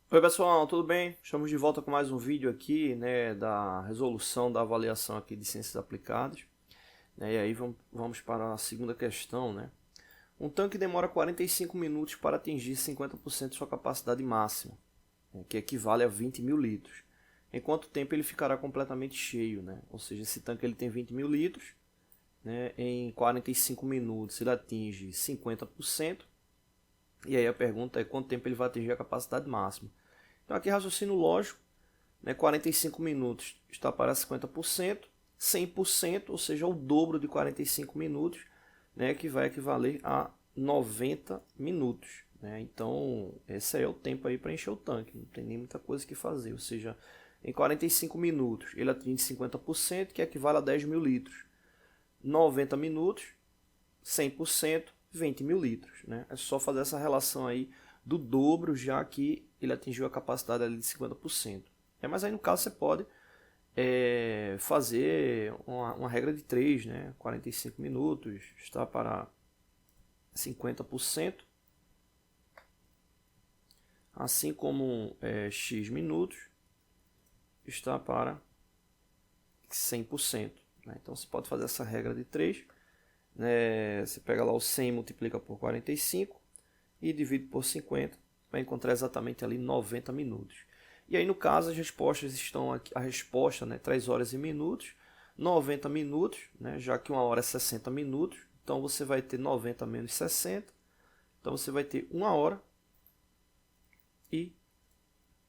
Oi pessoal, tudo bem? Estamos de volta com mais um vídeo aqui, né, da resolução da avaliação aqui de ciências aplicadas. E aí vamos para a segunda questão, né? Um tanque demora 45 minutos para atingir 50% de sua capacidade máxima, né, que equivale a 20 mil litros. Em quanto tempo ele ficará completamente cheio, né? Ou seja, esse tanque ele tem 20 mil litros, né? Em 45 minutos ele atinge 50%. E aí a pergunta é quanto tempo ele vai atingir a capacidade máxima. Então aqui raciocínio lógico, né, 45 minutos está para 50%, 100%, ou seja, o dobro de 45 minutos, né, que vai equivaler a 90 minutos. Né? Então esse aí é o tempo aí para encher o tanque, não tem nem muita coisa que fazer, ou seja, em 45 minutos ele atinge 50%, que equivale a 10 mil litros. 90 minutos, 100%, 20 mil litros. Né? É só fazer essa relação aí do dobro, já que ele atingiu a capacidade ali de 50%. Mas aí no caso você pode fazer uma regra de 3, né? 45 minutos está para 50%, assim como x minutos está para 100%. Né? Então você pode fazer essa regra de 3. Você pega lá o 100 e multiplica por 45 e divide por 50 para encontrar exatamente ali 90 minutos. E aí no caso as respostas estão aqui, a resposta, né, 3 horas e minutos, 90 minutos, né, já que 1 hora é 60 minutos, então você vai ter 90 menos 60, então você vai ter 1 hora e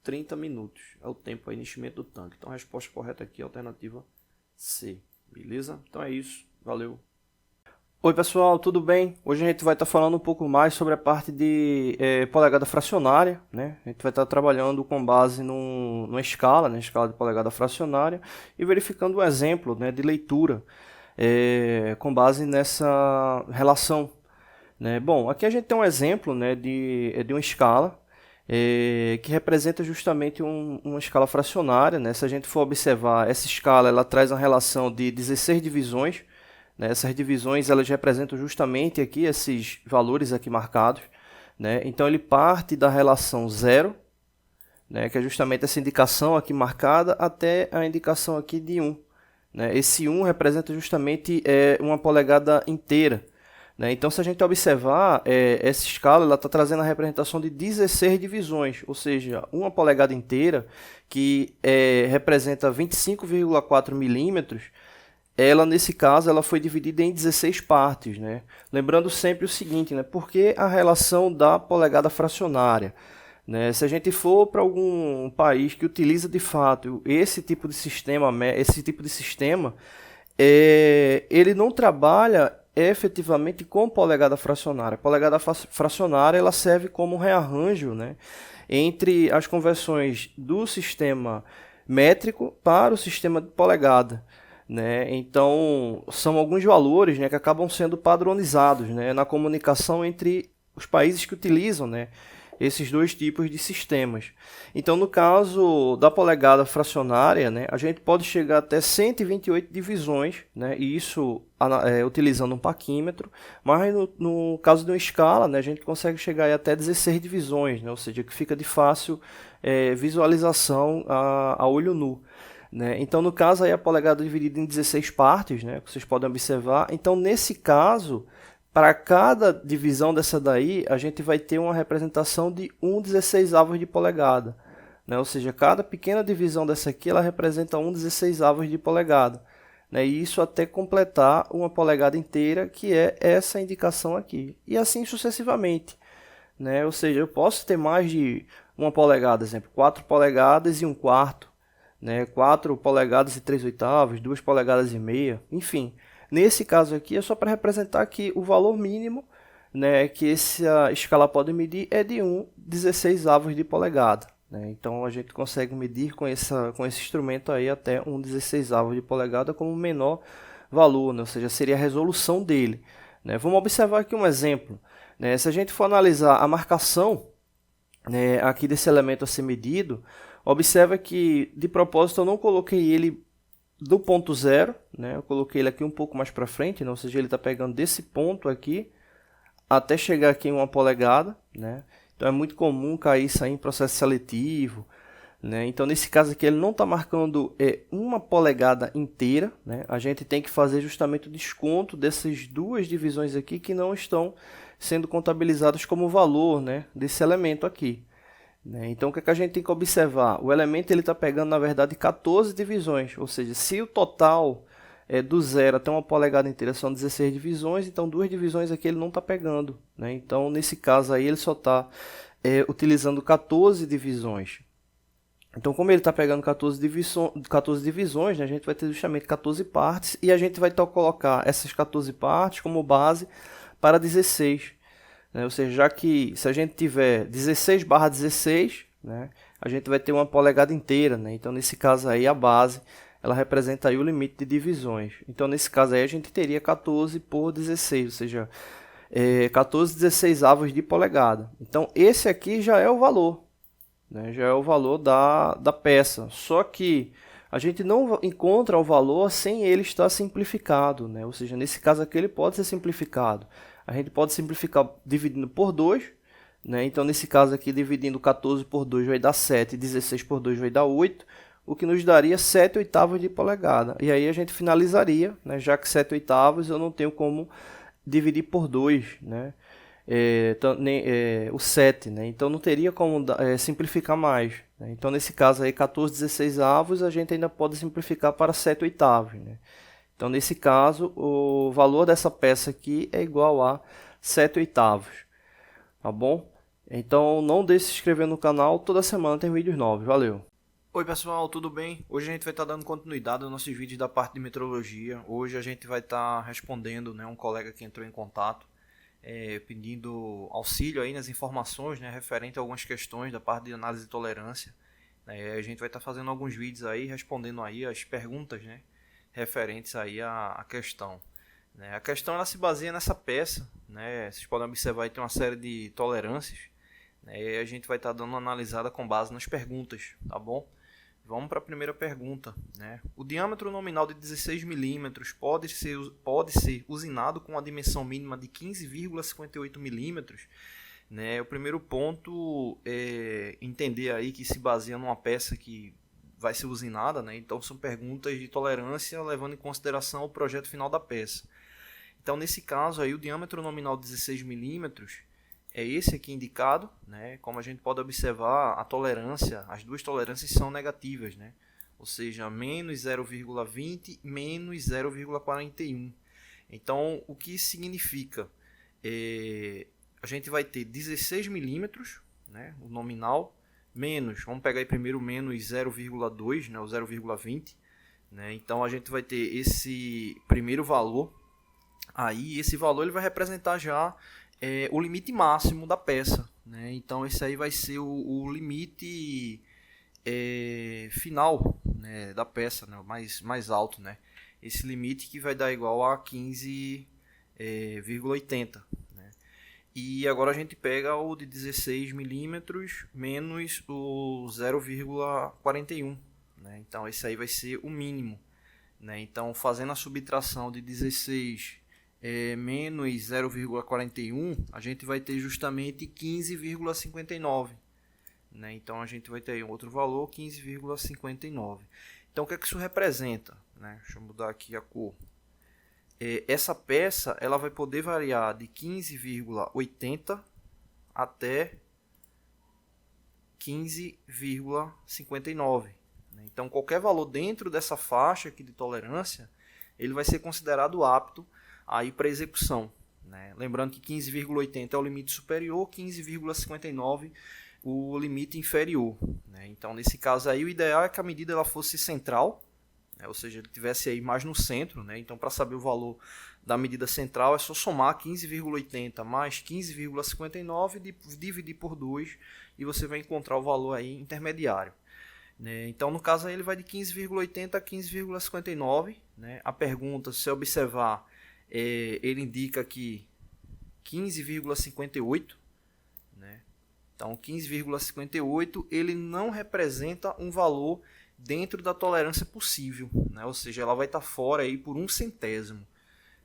30 minutos, é o tempo aí de enchimento do tanque. Então a resposta correta aqui é a alternativa C, beleza? Então é isso, valeu! Oi pessoal, tudo bem? Hoje a gente vai estar falando um pouco mais sobre a parte de polegada fracionária, né? A gente vai estar trabalhando com base numa escala, né? Escala de polegada fracionária, e verificando um exemplo, né, de leitura com base nessa relação. Né? Bom, aqui a gente tem um exemplo, né, de uma escala que representa justamente uma escala fracionária. Né? Se a gente for observar, essa escala ela traz uma relação de 16 divisões. Né? Essas divisões elas representam justamente aqui esses valores aqui marcados. Né? Então ele parte da relação 0, né, que é justamente essa indicação aqui marcada, até a indicação aqui de 1. Né? Esse 1 representa justamente uma polegada inteira. Né? Então, se a gente observar, essa escala está trazendo a representação de 16 divisões, ou seja, uma polegada inteira, que representa 25,4 milímetros, ela, nesse caso, ela foi dividida em 16 partes. Né? Lembrando sempre o seguinte, né? Por que a relação da polegada fracionária? Né? Se a gente for para algum país que utiliza de fato esse tipo de sistema, ele não trabalha efetivamente com polegada fracionária. A polegada fracionária ela serve como um rearranjo, né, entre as conversões do sistema métrico para o sistema de polegada. Né? Então, são alguns valores, né, que acabam sendo padronizados, né, na comunicação entre os países que utilizam, né, esses dois tipos de sistemas. Então, no caso da polegada fracionária, né, a gente pode chegar até 128 divisões, né, e isso utilizando um paquímetro, mas no caso de uma escala, né, a gente consegue chegar até 16 divisões, né, ou seja, que fica de fácil visualização a olho nu. Né? Então, no caso, aí a polegada é dividida em 16 partes, né, que vocês podem observar. Então, nesse caso, para cada divisão dessa daí, a gente vai ter uma representação de 1/16 de polegada. Né? Ou seja, cada pequena divisão dessa aqui, ela representa 1/16 de polegada. Né? E isso até completar uma polegada inteira, que é essa indicação aqui. E assim sucessivamente. Né? Ou seja, eu posso ter mais de uma polegada, exemplo, 4 polegadas e 1/4. Né? 4 polegadas e 3/8, 2 polegadas e meia, enfim. Nesse caso aqui é só para representar que o valor mínimo, né, que essa escala pode medir é de 1/16 de polegada. Né? Então a gente consegue medir com esse instrumento aí até 1/16 de polegada como menor valor, né? Ou seja, seria a resolução dele. Né? Vamos observar aqui um exemplo. Né? Se a gente for analisar a marcação, né, aqui desse elemento a ser medido, observa que de propósito eu não coloquei ele do ponto 0, né? Eu coloquei ele aqui um pouco mais para frente, né? Ou seja, ele está pegando desse ponto aqui até chegar aqui em 1 polegada, né? Então é muito comum cair isso aí em processo seletivo, né? Então nesse caso aqui ele não está marcando 1 polegada inteira, né? A gente tem que fazer justamente o desconto dessas 2 divisões aqui que não estão sendo contabilizadas como valor, né, desse elemento aqui, né? Então o que é que a gente tem que observar? O elemento ele está pegando na verdade 14 divisões, ou seja, se o total do 0 até 1 polegada inteira são 16 divisões, então 2 divisões aqui ele não está pegando, né? Então nesse caso aí ele só está utilizando 14 divisões. Então, como ele está pegando 14 divisões, né, a gente vai ter justamente 14 partes e a gente vai colocar essas 14 partes como base para 16. Né? Ou seja, já que se a gente tiver 16/16, né, a gente vai ter 1 polegada inteira. Né? Então, nesse caso aí, a base ela representa aí o limite de divisões. Então, nesse caso aí, a gente teria 14 por 16, ou seja, 14/16 de polegada. Então, esse aqui já é o valor. Né, já é o valor da peça, só que a gente não encontra o valor sem ele estar simplificado, né? Ou seja, nesse caso aqui ele pode ser simplificado. A gente pode simplificar dividindo por 2, né? Então nesse caso aqui dividindo 14 por 2 vai dar 7, 16 por 2 vai dar 8, o que nos daria 7/8 de polegada. E aí a gente finalizaria, né? Já que 7/8 eu não tenho como dividir por 2, né? O 7, né? Então não teria como simplificar mais, né? Então nesse caso aí 14/16 a gente ainda pode simplificar para 7/8, né? Então nesse caso o valor dessa peça aqui é igual a 7/8, tá bom? Então não deixe de se inscrever no canal, toda semana tem vídeos novos, valeu! Oi pessoal, tudo bem? Hoje a gente vai estar dando continuidade aos nossos vídeos da parte de metrologia. Hoje a gente vai estar respondendo, né, um colega que entrou em contato pedindo auxílio aí nas informações, né, referente a algumas questões da parte de análise de tolerância. A gente vai estar fazendo alguns vídeos aí, respondendo aí as perguntas, né, referentes aí à questão. Né. A questão ela se baseia nessa peça, né, vocês podem observar aí tem uma série de tolerâncias, né, e a gente vai estar dando uma analisada com base nas perguntas, tá bom? Vamos para a primeira pergunta, né? O diâmetro nominal de 16 mm pode ser usinado com a dimensão mínima de 15,58 mm. Né? O primeiro ponto é entender aí que se baseia numa peça que vai ser usinada, né? Então são perguntas de tolerância levando em consideração o projeto final da peça. Então nesse caso aí o diâmetro nominal de 16 mm é esse aqui indicado, né? Como a gente pode observar, a tolerância, as duas tolerâncias são negativas, né? Ou seja, menos 0,20, menos 0,41. Então, o que isso significa? A gente vai ter 16 milímetros, né? O nominal, menos, vamos pegar aí primeiro menos 0,2, né? O 0,20. Né? Então, a gente vai ter esse primeiro valor. Aí, esse valor ele vai representar já o limite máximo da peça, né? Então esse aí vai ser o limite final, né, da peça, né, mais alto, né? Esse limite que vai dar igual a 15,80, né? E agora a gente pega o de 16 milímetros menos o 0,41, né? Então esse aí vai ser o mínimo, né? Então fazendo a subtração de 16 menos 0,41, a gente vai ter justamente 15,59. Né? Então a gente vai ter aí um outro valor, 15,59. Então o que é que isso representa? Né? Deixa eu mudar aqui a cor. Essa peça ela vai poder variar de 15,80 até 15,59. Né? Então qualquer valor dentro dessa faixa aqui de tolerância, ele vai ser considerado apto aí para execução, né? Lembrando que 15,80 é o limite superior, 15,59 o limite inferior, né? Então nesse caso aí o ideal é que a medida ela fosse central, né? Ou seja, ele tivesse aí mais no centro, né? Então para saber o valor da medida central é só somar 15,80 mais 15,59 dividir por 2 e você vai encontrar o valor aí intermediário. Né? Então no caso aí ele vai de 15,80 a 15,59, né? A pergunta, se você observar, ele indica aqui 15,58, né? Então 15,58 ele não representa um valor dentro da tolerância possível, né? Ou seja, ela vai estar fora aí por 1 centésimo,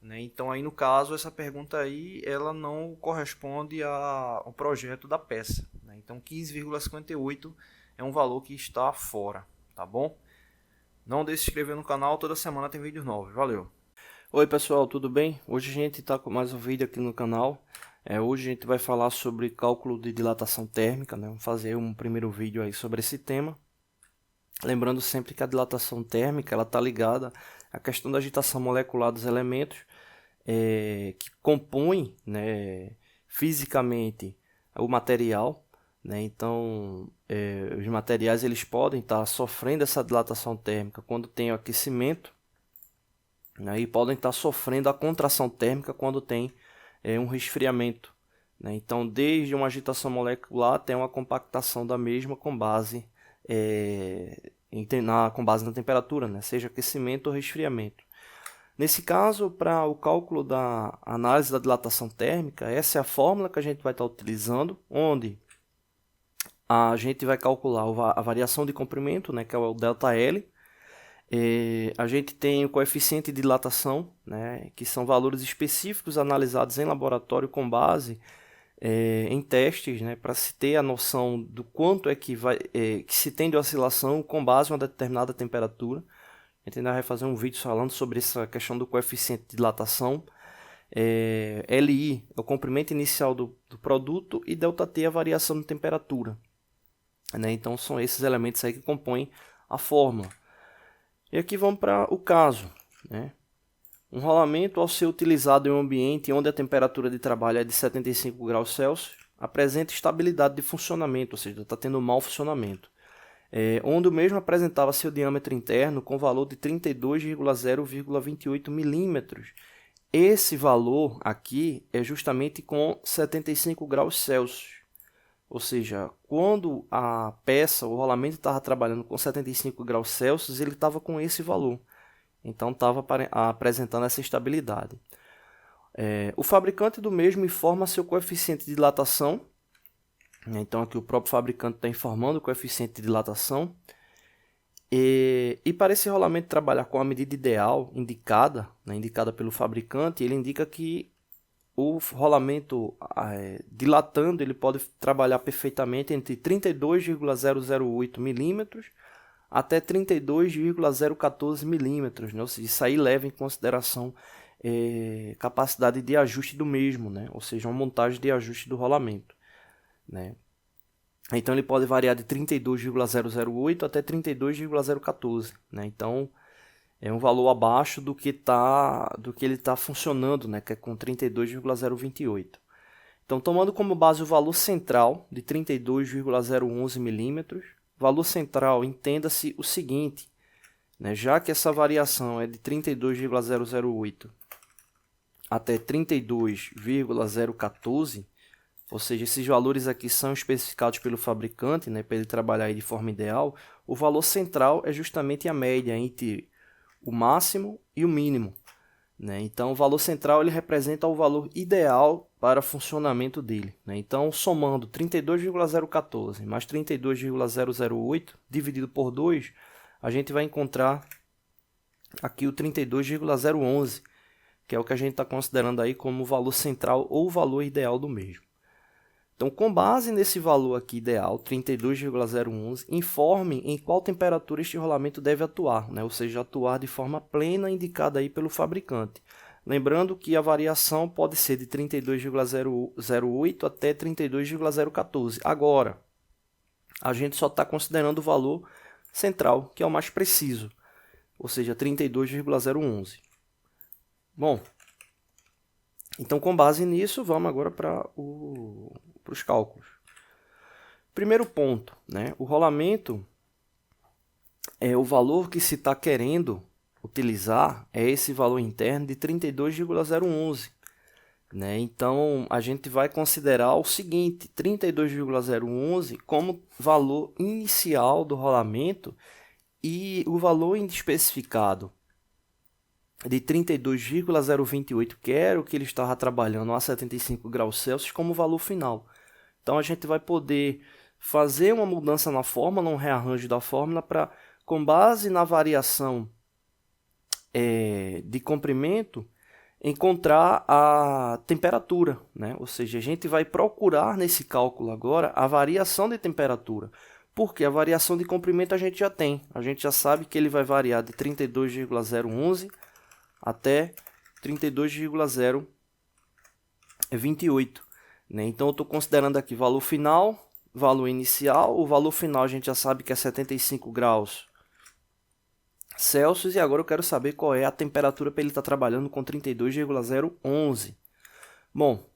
né? Então aí no caso essa pergunta aí ela não corresponde ao projeto da peça, né? Então 15,58 é um valor que está fora, tá bom? Não deixe de se inscrever no canal, toda semana tem vídeos novos, valeu! Oi pessoal, tudo bem? Hoje a gente está com mais um vídeo aqui no canal. Hoje a gente vai falar sobre cálculo de dilatação térmica, né? Vamos fazer um primeiro vídeo aí sobre esse tema. Lembrando sempre que a dilatação térmica ela está ligada à questão da agitação molecular dos elementos que compõem, né, fisicamente o material, né? Então os materiais eles podem estar sofrendo essa dilatação térmica quando tem o aquecimento, né? E podem estar sofrendo a contração térmica quando tem um resfriamento, né? Então desde uma agitação molecular até uma compactação da mesma com base na temperatura, né? Seja aquecimento ou resfriamento. Nesse caso, para o cálculo da análise da dilatação térmica, essa é a fórmula que a gente vai estar utilizando, onde a gente vai calcular a variação de comprimento, né, que é o ΔL. A gente tem o coeficiente de dilatação, né, que são valores específicos analisados em laboratório com base em testes, né, para se ter a noção do quanto é que se tem de oscilação com base em uma determinada temperatura. A gente ainda vai fazer um vídeo falando sobre essa questão do coeficiente de dilatação. LI é o comprimento inicial do produto e ΔT é a variação de temperatura, né? Então são esses elementos aí que compõem a fórmula. E aqui vamos para o caso, né? Um rolamento, ao ser utilizado em um ambiente onde a temperatura de trabalho é de 75 graus Celsius, apresenta estabilidade de funcionamento, ou seja, está tendo mau funcionamento. Onde o mesmo apresentava seu diâmetro interno com valor de 32,0,28 milímetros. Esse valor aqui é justamente com 75 graus Celsius. Ou seja, quando a peça, o rolamento estava trabalhando com 75 graus Celsius, ele estava com esse valor. Então estava apresentando essa estabilidade. O fabricante do mesmo informa seu coeficiente de dilatação. Então aqui o próprio fabricante está informando o coeficiente de dilatação. E para esse rolamento trabalhar com a medida ideal indicada, né, indicada pelo fabricante, ele indica que o rolamento dilatando ele pode trabalhar perfeitamente entre 32,008 milímetros até 32,014 milímetros, né? Ou seja, isso aí leva em consideração capacidade de ajuste do mesmo, né? Ou seja, uma montagem de ajuste do rolamento, né? Então ele pode variar de 32,008 até 32,014, né? Então é um valor abaixo do que ele está funcionando, né? Que é com 32,028. Então tomando como base o valor central de 32,011 milímetros, valor central, entenda-se o seguinte, né? Já que essa variação é de 32,008 até 32,014, ou seja, esses valores aqui são especificados pelo fabricante, né, para ele trabalhar aí de forma ideal, o valor central é justamente a média entre o máximo e o mínimo, né? Então o valor central ele representa o valor ideal para o funcionamento dele, né? Então somando 32,014 mais 32,008 dividido por 2, a gente vai encontrar aqui o 32,011, que é o que a gente está considerando aí como o valor central ou o valor ideal do mesmo. Então, com base nesse valor aqui ideal, 32,011, informe em qual temperatura este rolamento deve atuar, né? Ou seja, atuar de forma plena indicada aí pelo fabricante. Lembrando que a variação pode ser de 32,008 até 32,014. Agora, a gente só está considerando o valor central, que é o mais preciso, ou seja, 32,011. Bom, então com base nisso, vamos agora para os cálculos. Primeiro ponto, né? O rolamento o valor que se está querendo utilizar é esse valor interno de 32,011. Né? Então, a gente vai considerar o seguinte, 32,011 como valor inicial do rolamento e o valor especificado de 32,028, que era o que ele estava trabalhando a 75 graus Celsius, como valor final. Então, a gente vai poder fazer uma mudança na fórmula, um rearranjo da fórmula, para, com base na variação de comprimento, encontrar a temperatura, né? Ou seja, a gente vai procurar nesse cálculo agora a variação de temperatura, porque a variação de comprimento a gente já tem. A gente já sabe que ele vai variar de 32,011 até 32,028, né? Então eu estou considerando aqui valor final, valor inicial. O valor final a gente já sabe que é 75 graus Celsius, e agora eu quero saber qual é a temperatura para ele estar trabalhando com 32,011. Bom,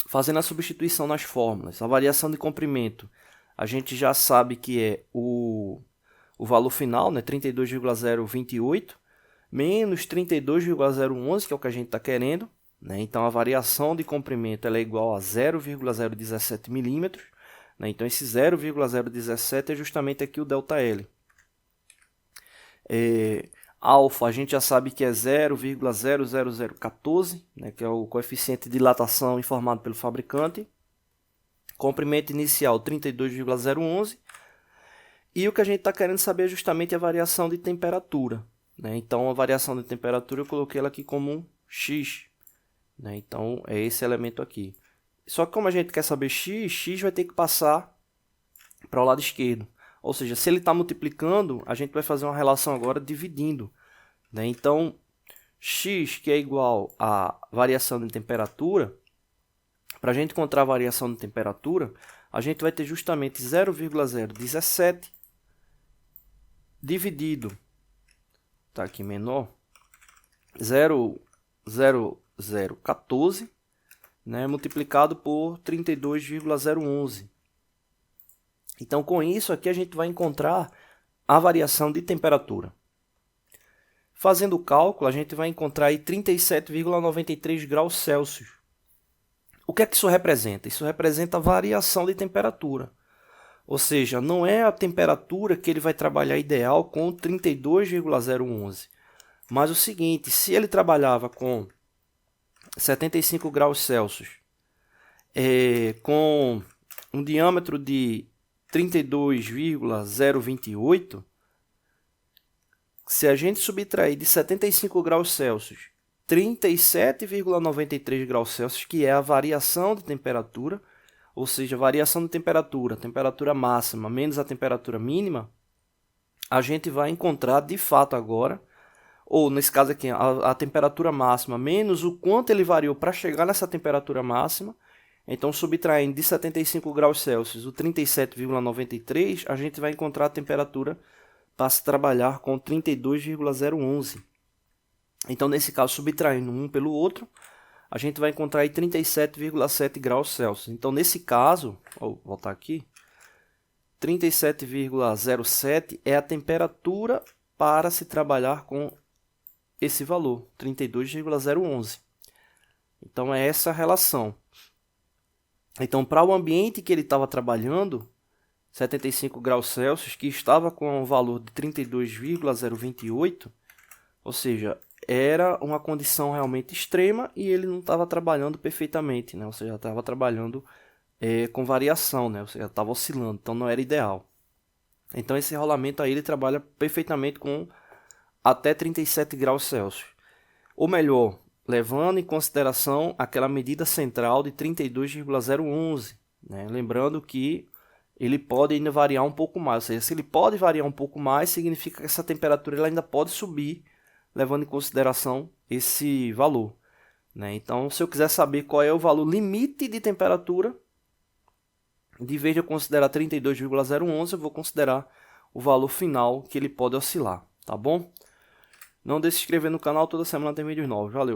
fazendo a substituição nas fórmulas, a variação de comprimento, a gente já sabe que é o valor final, né, 32,028, menos 32,011, que é o que a gente está querendo, né? Então a variação de comprimento ela é igual a 0,017 milímetros, né? Então esse 0,017 é justamente aqui o ΔL. Alfa a gente já sabe que é 0,00014, né, que é o coeficiente de dilatação informado pelo fabricante. Comprimento inicial 32,011. E o que a gente está querendo saber é justamente a variação de temperatura, né? Então a variação de temperatura eu coloquei ela aqui como um x, né? Então é esse elemento aqui. Só que como a gente quer saber x vai ter que passar para o lado esquerdo. Ou seja, se ele está multiplicando, a gente vai fazer uma relação agora dividindo, né? Então, x, que é igual à variação de temperatura, para a gente encontrar a variação de temperatura, a gente vai ter justamente 0,017 dividido, tá aqui menor, 0,0014, né, multiplicado por 32,011. Então, com isso aqui a gente vai encontrar a variação de temperatura. Fazendo o cálculo, a gente vai encontrar aí 37,93 graus Celsius. O que é que isso representa? Isso representa a variação de temperatura. Ou seja, não é a temperatura que ele vai trabalhar ideal com 32,011. Mas o seguinte, se ele trabalhava com 75 graus Celsius, com um diâmetro de 32,028, se a gente subtrair de 75 graus Celsius 37,93 graus Celsius, que é a variação de temperatura, ou seja, variação de temperatura, temperatura máxima menos a temperatura mínima, a gente vai encontrar de fato agora, ou nesse caso aqui, a temperatura máxima menos o quanto ele variou para chegar nessa temperatura máxima. Então, subtraindo de 75 graus Celsius o 37,93, a gente vai encontrar a temperatura para se trabalhar com 32,011. Então, nesse caso, subtraindo um pelo outro, a gente vai encontrar aí 37,7 graus Celsius. Então, nesse caso, vou voltar aqui, 37,07 é a temperatura para se trabalhar com esse valor, 32,011. Então, é essa a relação. Então, para o ambiente que ele estava trabalhando, 75 graus Celsius, que estava com um valor de 32,028, ou seja, era uma condição realmente extrema e ele não estava trabalhando perfeitamente, né? Ou seja, estava trabalhando com variação, né? Ou seja, estava oscilando, então não era ideal. Então, esse rolamento aí ele trabalha perfeitamente com até 37 graus Celsius. Ou melhor, levando em consideração aquela medida central de 32,011, né? Lembrando que ele pode ainda variar um pouco mais, ou seja, se ele pode variar um pouco mais, significa que essa temperatura ela ainda pode subir, levando em consideração esse valor, né? Então, se eu quiser saber qual é o valor limite de temperatura, de vez de eu considerar 32,011, eu vou considerar o valor final que ele pode oscilar, tá bom? Não deixe de se inscrever no canal, toda semana tem vídeos novos, valeu!